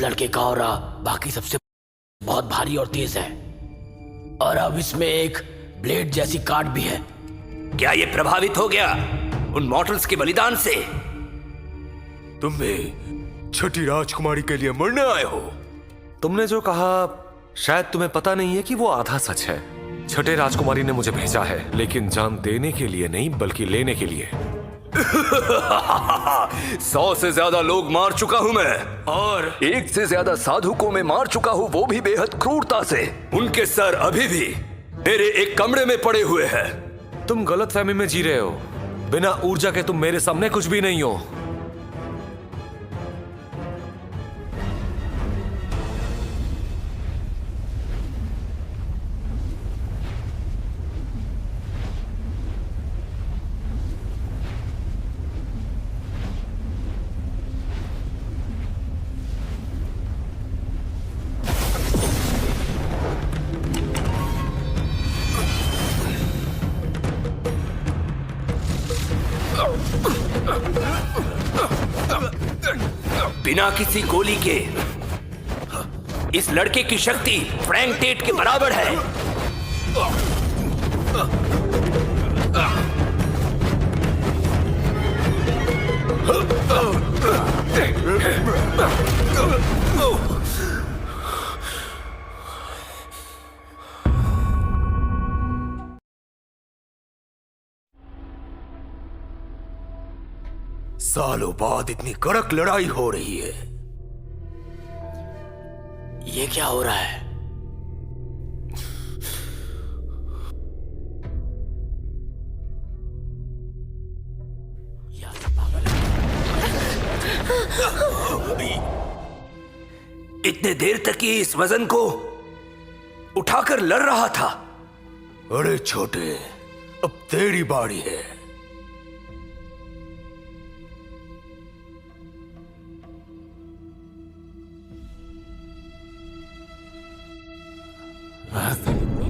लड़के का ऑरा बाकी सबसे बहुत भारी और तेज है, और अब इसमें एक ब्लेड जैसी काट भी है। क्या ये प्रभावित हो गया उन मॉर्टल्स के बलिदान से? तुम भी छठी राजकुमारी के लिए मरने आए हो? तुमने जो कहा शायद तुम्हें पता नहीं है कि वो आधा सच है। छठे राजकुमारी ने मुझे भेजा है, लेकिन जान देने के लिए नहीं बल्कि लेने के लिए। 100 से ज्यादा लोग मार चुका हूं मैं, और 1 से ज्यादा साधु को मैं मार चुका हूं, वो भी बेहद क्रूरता से। उनके सर अभी भी मेरे एक कमरे में पड़े हुए हैं। तुम गलतफहमी में जी रहे हो। बिना ऊर्जा के तुम मेरे सामने कुछ भी नहीं हो। बिना किसी गोली के इस लड़के की शक्ति फ्रैंक टेट के बराबर है। सालों बाद इतनी कड़क लड़ाई हो रही है। ये क्या हो रहा है? यार पागल है। इतने देर तक ये इस वजन को उठाकर लड़ रहा था। अरे छोटे, अब तेरी बारी है।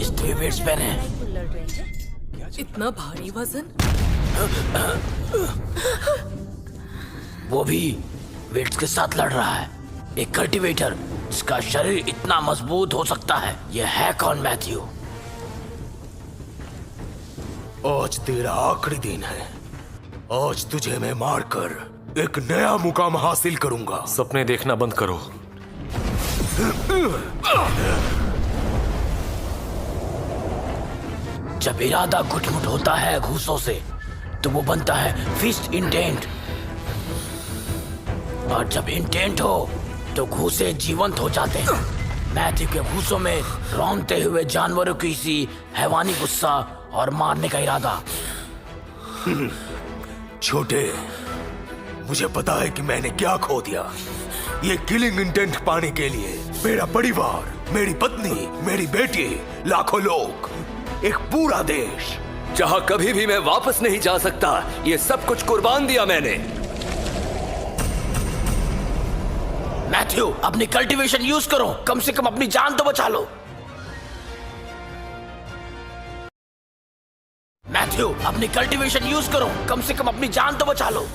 इसके वेट्स पहने हैं। इतना भारी वजन? वो भी वेट्स के साथ लड़ रहा है। एक कल्टीवेटर जिसका शरीर इतना मजबूत हो सकता है। यह है कौन मैथ्यू? आज तेरा आखिरी दिन है। आज तुझे मैं मारकर एक नया मुकाम हासिल करूंगा। सपने देखना बंद करो। जब इरादा घुटमुट होता है घूसों से तो वो बनता है फिस्ट इंटेंट, और जब इंटेंट हो तो घूसे जीवंत हो जाते हैं। मैथ्यू के घूसों में रौंदते हुए जानवरों की सी हैवानी गुस्सा और मारने का इरादा। छोटे, मुझे पता है कि मैंने क्या खो दिया। ये किलिंग इंटेंट पाने के लिए मेरा परिवार, मेरी पत्नी, मेरी बेटी, लाखों लोग, एक पूरा देश, जहां कभी भी मैं वापस नहीं जा सकता, ये सब कुछ कुर्बान दिया मैंने। मैथ्यू, अपनी कल्टीवेशन यूज करो, कम से कम अपनी जान तो बचा लो। मैथ्यू, अपनी कल्टीवेशन यूज करो, कम से कम अपनी जान तो बचा लो।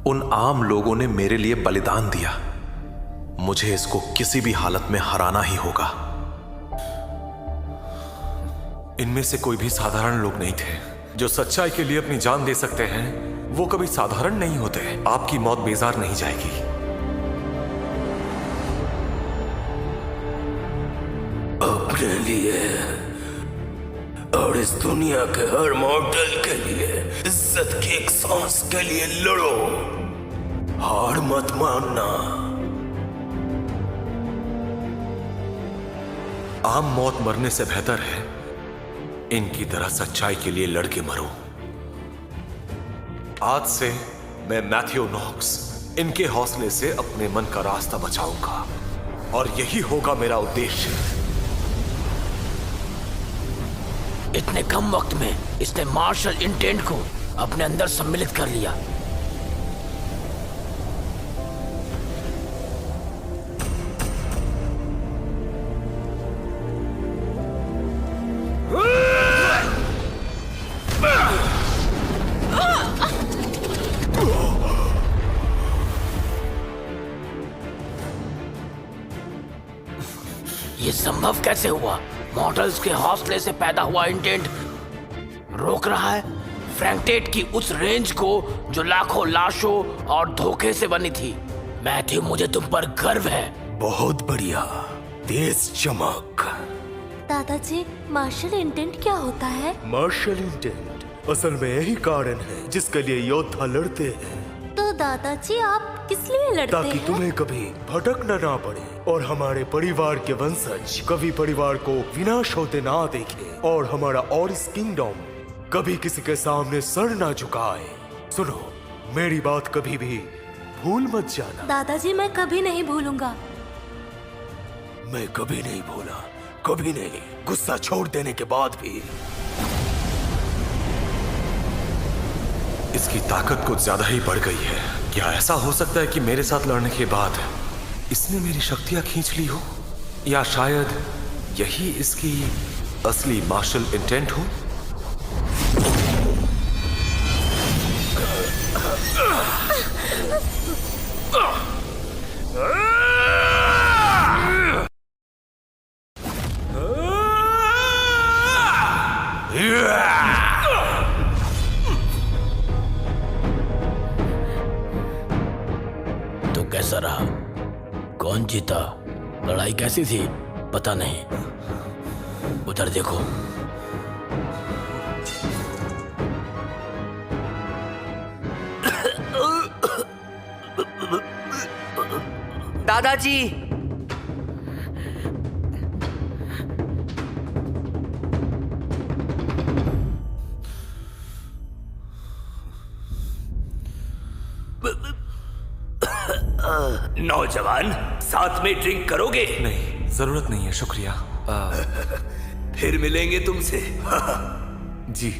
उन आम लोगों ने मेरे लिए बलिदान दिया। मुझे इसको किसी भी हालत में हराना ही होगा। इनमें से कोई भी साधारण लोग नहीं थे। जो सच्चाई के लिए अपनी जान दे सकते हैं वो कभी साधारण नहीं होते। आपकी मौत बेजार नहीं जाएगी। अपने लिए और इस दुनिया के हर मॉर्टल के लिए, इज्जत की एक सांस के लिए लड़ो। हार मत मानना। आम मौत मरने से बेहतर है इनकी तरह सच्चाई के लिए लड़के मरो। आज से मैं मैथ्यू नॉक्स इनके हौसले से अपने मन का रास्ता बचाऊंगा, और यही होगा मेरा उद्देश्य। इतने कम वक्त में इसने मार्शल इंटेंट को अपने अंदर सम्मिलित कर लिया। ये संभव कैसे हुआ? मॉडल्स के हौसले से पैदा हुआ इंटेंट रोक रहा है फ्रैंक टेट की उस रेंज को जो लाखों लाशों और धोखे से बनी थी। मैथ्यू, मुझे तुम पर गर्व है। बहुत बढ़िया, तेज चमक। दादाजी, मार्शल इंटेंट क्या होता है? मार्शल इंटेंट असल में यही कारण है जिसके लिए योद्धा लड़ते हैं। तो दादाजी, आप किस लिए लड़ते ताकि हैं? तुम्हें कभी भटकना ना पड़े और हमारे परिवार के वंशज कभी परिवार को विनाश होते ना देखे और हमारा ऑरिस किंगडम कभी किसी के सामने सर ना झुकाए। सुनो, मेरी बात कभी भी भूल मत जाना। दादाजी, मैं कभी नहीं भूलूंगा। मैं कभी नहीं भूला, कभी नहीं। गुस्सा छोड़ देने के बाद भी। इसकी ताकत कुछ ज्यादा ही बढ़ गई है। क्या ऐसा हो सकता है कि मेरे साथ लड़ने के बाद इसने मेरी शक्तियां खींच ली हो? या शायद यही इसकी असली मार्शल इंटेंट हो? तो कैसा रहा? कौन जीता? लड़ाई कैसी थी? पता नहीं। उधर देखो। दादाजी, नौजवान, साथ में ड्रिंक करोगे? नहीं, जरूरत नहीं है, शुक्रिया। फिर मिलेंगे तुमसे। जी।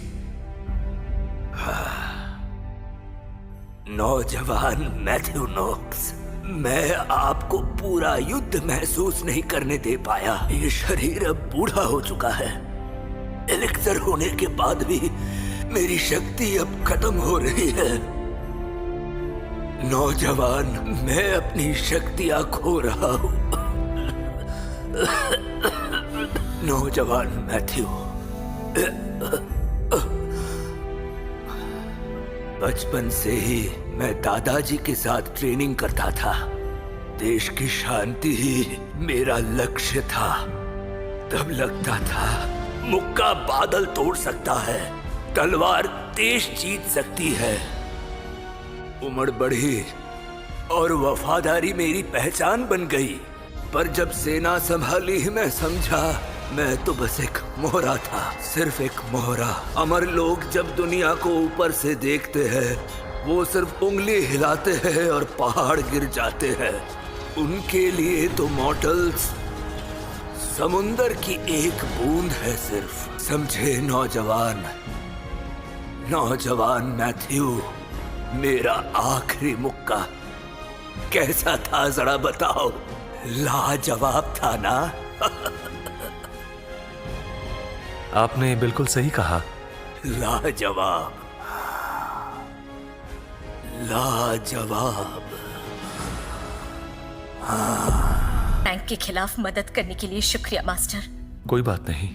नौजवान मैथ्यू नोक्स, मैं आपको पूरा युद्ध महसूस नहीं करने दे पाया। ये शरीर अब बूढ़ा हो चुका है। एलेक्सर होने के बाद भी मेरी शक्ति अब खत्म हो रही है। नौजवान, मैं अपनी शक्तियां खो रहा हूं। नौजवान मैथ्यू, बचपन से ही मैं दादाजी के साथ ट्रेनिंग करता था। देश की शांति ही मेरा लक्ष्य था। तब लगता था मुक्का बादल तोड़ सकता है, तलवार देश जीत सकती है। उम्र बढ़ी और वफादारी मेरी पहचान बन गई। पर जब सेना संभाली मैं समझा मैं तो बस एक मोहरा था, सिर्फ एक मोहरा। अमर लोग जब दुनिया को ऊपर से देखते हैं वो सिर्फ उंगली हिलाते हैं और पहाड़ गिर जाते हैं। उनके लिए तो मॉर्टल्स समुंदर की एक बूंद है सिर्फ। समझे नौजवान? नौजवान मैथ्यू, मेरा आखिरी मुक्का कैसा था जरा बताओ? लाजवाब था ना? आपने बिल्कुल सही कहा। लाजवाब, लाजवाब। फ्रैंक के खिलाफ मदद करने के लिए शुक्रिया मास्टर। कोई बात नहीं।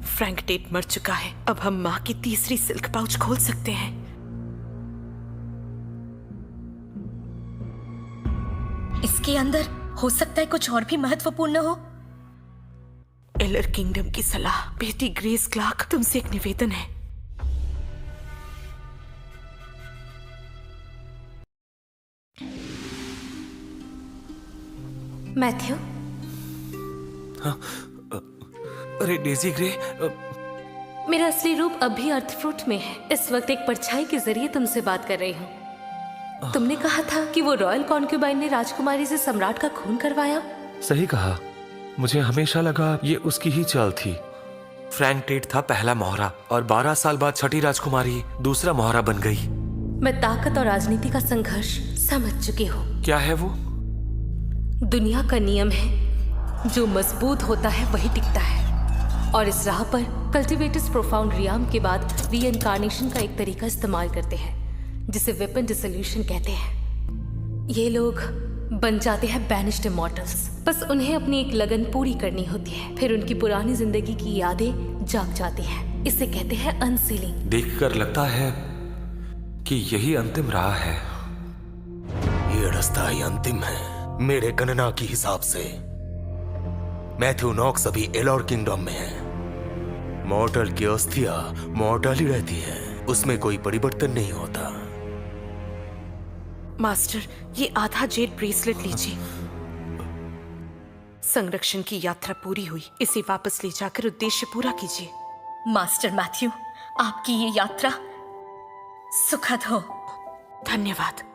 फ्रैंक टेट मर चुका है। अब हम माँ की तीसरी सिल्क पाउच खोल सकते हैं। इसके अंदर हो सकता है कुछ और भी महत्वपूर्ण हो। एलर किंगडम की सलाह। बेटी ग्रेस क्लार्क, तुमसे एक निवेदन है। मैथ्यू, अरे डेजी ग्रे, मेरा असली रूप अभी अर्थफ्रूट में है। इस वक्त एक परछाई के जरिए तुमसे बात कर रही हूँ। तुमने कहा था कि वो रॉयल कॉन्क्यूबाइन ने राजकुमारी से सम्राट का खून करवाया। सही कहा। मुझे हमेशा लगा ये उसकी ही चाल थी। फ्रैंक टेट था पहला मोहरा और 12 साल बाद छठी राजकुमारी दूसरा मोहरा बन गई। मैं ताकत और राजनीति का संघर्ष समझ चुकी हूँ। क्या है वो? दुनिया का नियम है, जो मजबूत होता है वही टिकता है। और इस राह पर कल्टिवेटर्स प्रोफाउंड रियाम के बाद रीइंकार्नेशन का एक तरीका इस्तेमाल करते हैं जिसे वेपन डिसोल्यूशन कहते हैं। ये लोग बन जाते हैं बैनिश्ड इमॉर्टल्स। बस उन्हें अपनी एक लगन पूरी करनी होती है, फिर उनकी पुरानी जिंदगी की यादें जाग जाती हैं। इसे कहते हैं अनसीलिंग। देखकर लगता है कि यही अंतिम राह है। ये रास्ता ही अंतिम है मेरे गणना के हिसाब से। मैथ्यू नॉक्स अभी एलोर किंगडम में है। मॉर्टल की अस्थियां मॉर्टल ही रहती है, उसमें कोई परिवर्तन नहीं होता। मास्टर, ये आधा जेड ब्रेसलेट लीजिए। संरक्षण की यात्रा पूरी हुई, इसे वापस ले जाकर उद्देश्य पूरा कीजिए। मास्टर मैथ्यू, आपकी ये यात्रा सुखद हो। धन्यवाद।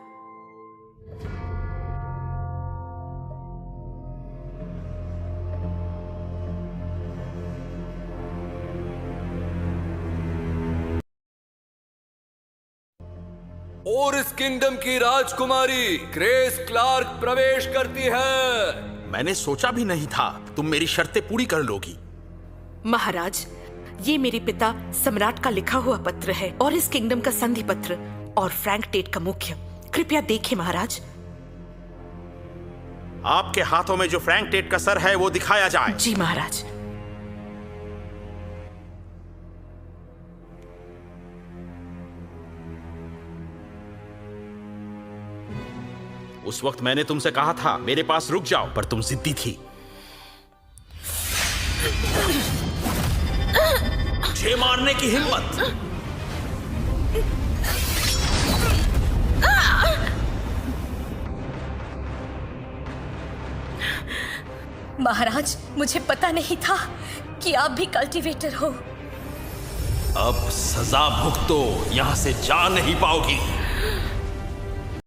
और इस किंगडम की राजकुमारी ग्रेस क्लार्क प्रवेश करती है। मैंने सोचा भी नहीं था तुम मेरी शर्तें पूरी कर लोगी। महाराज, ये मेरे पिता सम्राट का लिखा हुआ पत्र है और इस किंगडम का संधि पत्र और फ्रैंक टेट का मुख्य। कृपया देखें महाराज। आपके हाथों में जो फ्रैंक टेट का सर है वो दिखाया जाए। जी महाराज। उस वक्त मैंने तुमसे कहा था मेरे पास रुक जाओ, पर तुम जिद्दी थी। मुझे मारने की हिम्मत! महाराज, मुझे पता नहीं था कि आप भी कल्टीवेटर हो। अब सजा भुगतो, यहां से जा नहीं पाओगी।